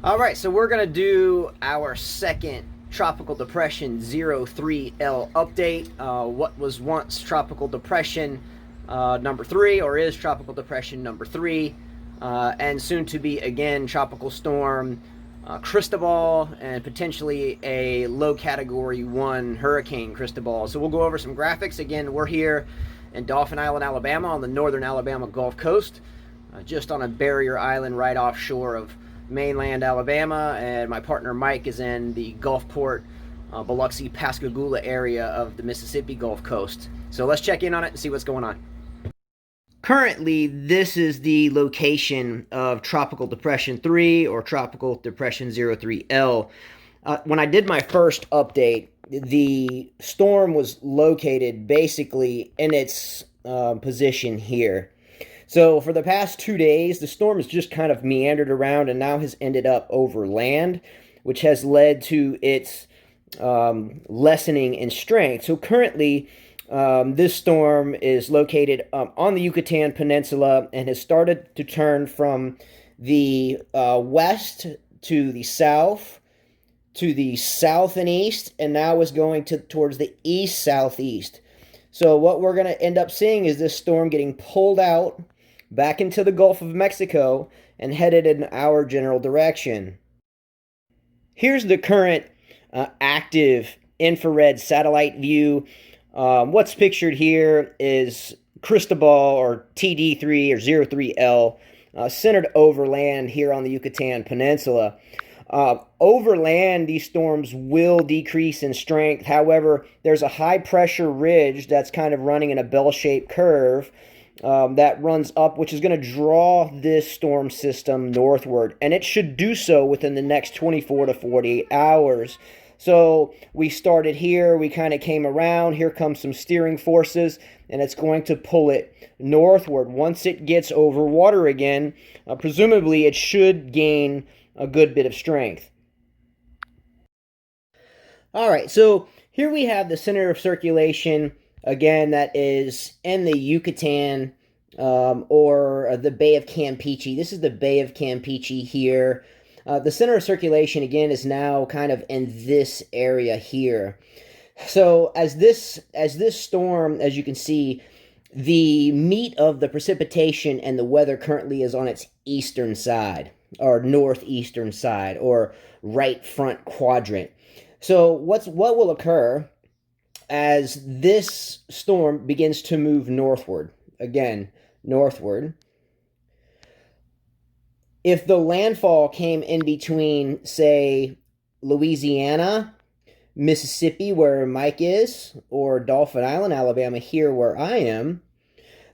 All right, so we're going to do our second Tropical Depression 03L update. What was once Tropical Depression number 3, or is Tropical Depression number 3, and soon to be again Tropical Storm Cristobal, and potentially a low Category 1 Hurricane Cristobal. So we'll go over some graphics. Again, we're here in Dauphin Island, Alabama, on the northern Alabama Gulf Coast, just on a barrier island right offshore of mainland Alabama, and my partner Mike is in the Gulfport, Biloxi, Pascagoula area of the Mississippi Gulf Coast. So let's check in on it and see what's going on. Currently, this is the location of Tropical Depression 3 or Tropical Depression 03L. When I did my first update, the storm was located basically in its position here. So for the past 2 days, the storm has just kind of meandered around and now has ended up over land, which has led to its lessening in strength. So currently, this storm is located on the Yucatan Peninsula and has started to turn from the west to the south and east, and now is going towards the east-southeast. So what we're going to end up seeing is this storm getting pulled out back into the Gulf of Mexico and headed in our general direction. Here's the current active infrared satellite view. What's pictured here is Cristobal, or TD3 or 03L, centered over land here on the Yucatan Peninsula. Over land, these storms will decrease in strength. However, there's a high pressure ridge that's kind of running in a bell-shaped curve that runs up, which is going to draw this storm system northward, and it should do so within the next 24 to 48 hours. So we started here, we kind of came around, here comes some steering forces, and it's going to pull it northward. Once it gets over water again, presumably it should gain a good bit of strength. All right, so here we have the center of circulation, again, that is in the Yucatan, or the Bay of Campeche. This is the Bay of Campeche here. The center of circulation, again, is now kind of in this area here. So as this storm, as you can see, the meat of the precipitation and the weather currently is on its eastern side, or northeastern side, or right front quadrant. So what will occur as this storm begins to move northward, again, northward, if the landfall came in between, say, Louisiana, Mississippi, where Mike is, or Dauphin Island, Alabama, here where I am,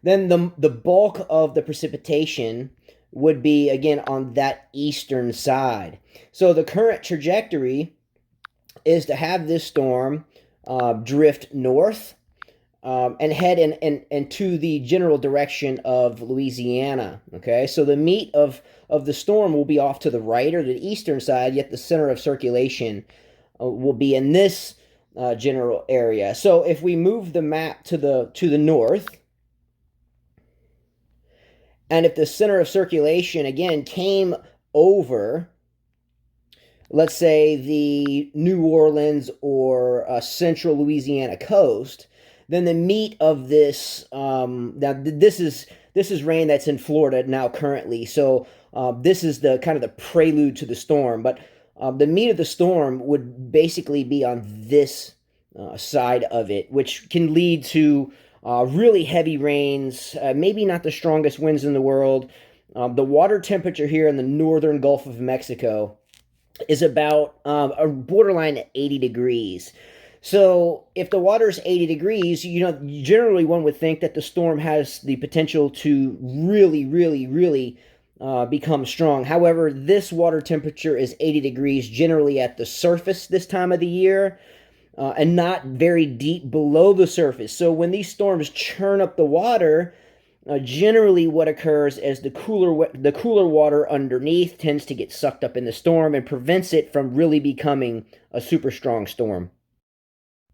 then the bulk of the precipitation would be, again, on that eastern side. So the current trajectory is to have this storm drift north and head into the general direction of Louisiana. Okay, so the meat of the storm will be off to the right or the eastern side, yet the center of circulation will be in this general area. So if we move the map to the north, and if the center of circulation again came over, let's say, the New Orleans or central Louisiana coast, then the meat of this, now this is rain that's in Florida now currently, so this is the kind of the prelude to the storm, but the meat of the storm would basically be on this side of it, which can lead to really heavy rains, maybe not the strongest winds in the world. The water temperature here in the northern Gulf of Mexico is about a borderline at 80 degrees. So if the water is 80 degrees, generally one would think that the storm has the potential to really, really, really become strong. However, this water temperature is 80 degrees generally at the surface this time of the year, and not very deep below the surface. So when these storms churn up the water, generally what occurs is the cooler water underneath tends to get sucked up in the storm and prevents it from really becoming a super strong storm.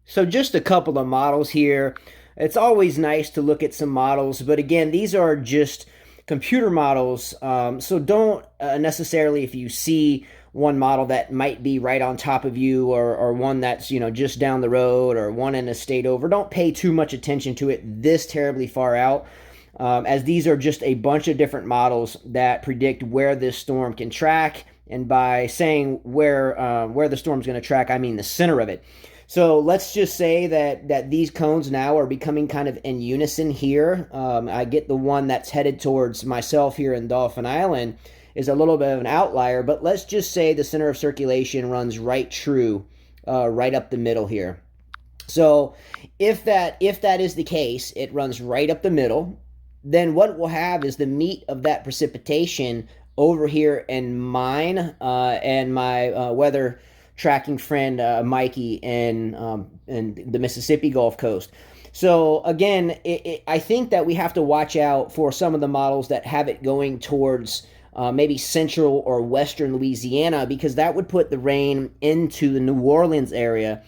So just a couple of models here. It's always nice to look at some models, but again, these are just computer models. So don't necessarily, if you see one model that might be right on top of you, or one that's, you know, just down the road, or one in a state over, don't pay too much attention to it this terribly far out, as these are just a bunch of different models that predict where this storm can track. And by saying where the storm's going to track, I mean the center of it. So let's just say that these cones now are becoming kind of in unison here. I get the one that's headed towards myself here in Dauphin Island is a little bit of an outlier, but let's just say the center of circulation runs right true, right up the middle here. So if that is the case, it runs right up the middle, then what we'll have is the meat of that precipitation over here in mine and my weather tracking friend Mikey in the Mississippi Gulf Coast. So again, I think that we have to watch out for some of the models that have it going towards maybe central or western Louisiana, because that would put the rain into the New Orleans area.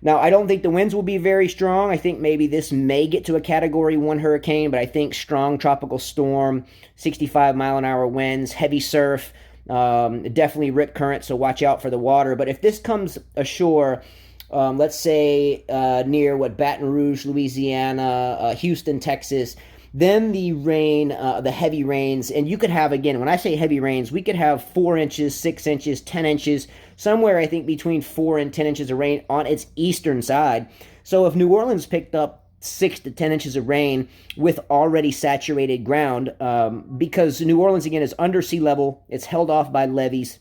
Now, I don't think the winds will be very strong. I think maybe this may get to a Category 1 hurricane, but I think strong tropical storm, 65-mile-an-hour winds, heavy surf, definitely rip current, so watch out for the water. But if this comes ashore, let's say near Baton Rouge, Louisiana, Houston, Texas, then the rain, the heavy rains, and you could have, again, when I say heavy rains, we could have 4 inches, 6 inches, 10 inches, somewhere I think between 4 and 10 inches of rain on its eastern side. So if New Orleans picked up 6 to 10 inches of rain with already saturated ground, because New Orleans, again, is under sea level, it's held off by levees.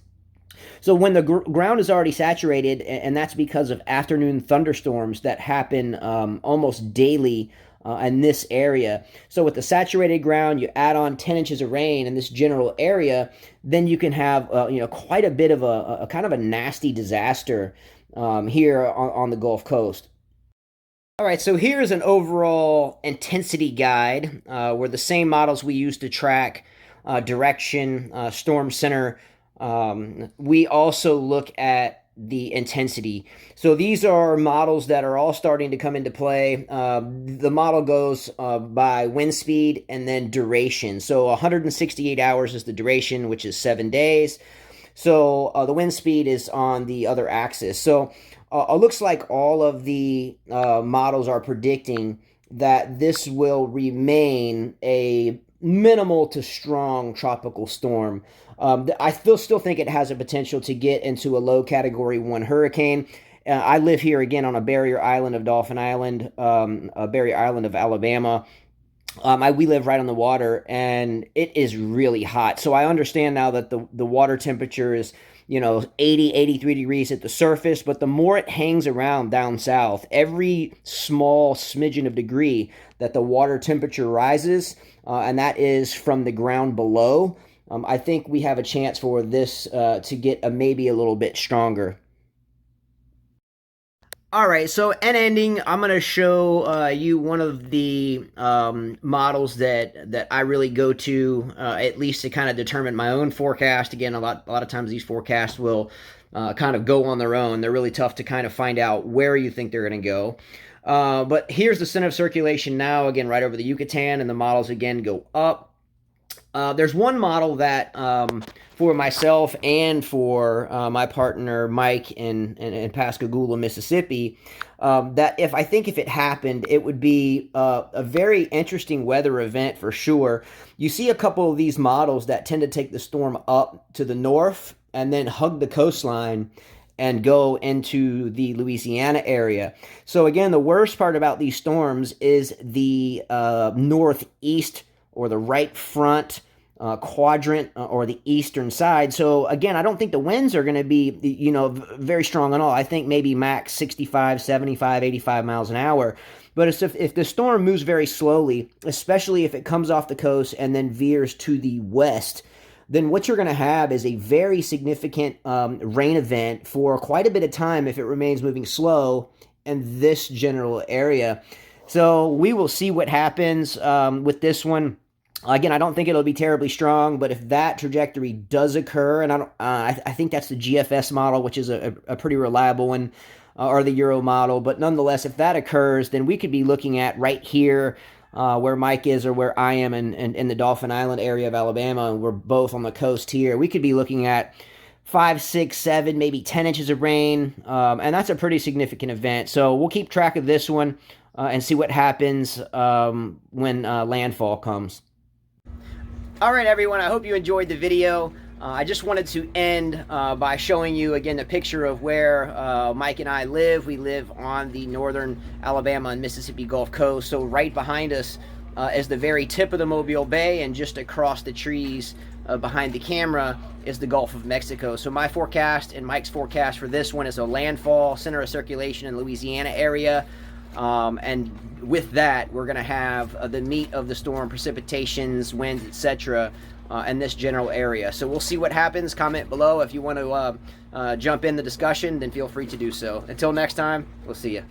So when the ground is already saturated, and that's because of afternoon thunderstorms that happen almost daily in this area. So with the saturated ground, you add on 10 inches of rain in this general area, then you can have quite a bit of a kind of a nasty disaster here on the Gulf Coast. All right, so here's an overall intensity guide where the same models we use to track direction, storm center. We also look at the intensity. So these are models that are all starting to come into play. The model goes by wind speed and then duration. So 168 hours is the duration, which is 7 days. So the wind speed is on the other axis. So it looks like all of the models are predicting that this will remain a minimal to strong tropical storm. I still think it has a potential to get into a low Category 1 hurricane. I live here again on a barrier island of Dauphin Island, a barrier island of Alabama. We live right on the water, and it is really hot. So I understand now that the water temperature is 80, 83 degrees at the surface, but the more it hangs around down south, every small smidgen of degree that the water temperature rises, and that is from the ground below, I think we have a chance for this to get maybe a little bit stronger. All right, so in ending, I'm going to show you one of the models that I really go to, at least to kind of determine my own forecast. Again, a lot of times these forecasts will kind of go on their own. They're really tough to kind of find out where you think they're going to go. But here's the center of circulation now, again, right over the Yucatan, and the models, again, go up. There's one model that for myself and for my partner Mike in Pascagoula, Mississippi, that if it happened, it would be a very interesting weather event for sure. You see a couple of these models that tend to take the storm up to the north and then hug the coastline and go into the Louisiana area. So again, the worst part about these storms is the northeast or the right front quadrant or the eastern side. So again, I don't think the winds are going to be, very strong at all. I think maybe max 65, 75, 85 miles an hour. But if the storm moves very slowly, especially if it comes off the coast and then veers to the west, then what you're going to have is a very significant rain event for quite a bit of time if it remains moving slow in this general area. So we will see what happens with this one. Again, I don't think it'll be terribly strong, but if that trajectory does occur, and I think that's the GFS model, which is a pretty reliable one, or the Euro model, but nonetheless, if that occurs, then we could be looking at right here where Mike is or where I am in the Dauphin Island area of Alabama, and we're both on the coast here, we could be looking at 5, 6, 7, maybe 10 inches of rain, and that's a pretty significant event. So we'll keep track of this one and see what happens when landfall comes. All right, everyone, I hope you enjoyed the video. I just wanted to end by showing you again the picture of where Mike and I live. We live on the northern Alabama and Mississippi Gulf Coast. So right behind us is the very tip of the Mobile Bay, and just across the trees behind the camera is the Gulf of Mexico. So my forecast and Mike's forecast for this one is a landfall, center of circulation in Louisiana area. And with that, we're going to have the meat of the storm, precipitations, winds, etc. In this general area. So we'll see what happens. Comment below if you want to jump in the discussion, then feel free to do so. Until next time, we'll see you.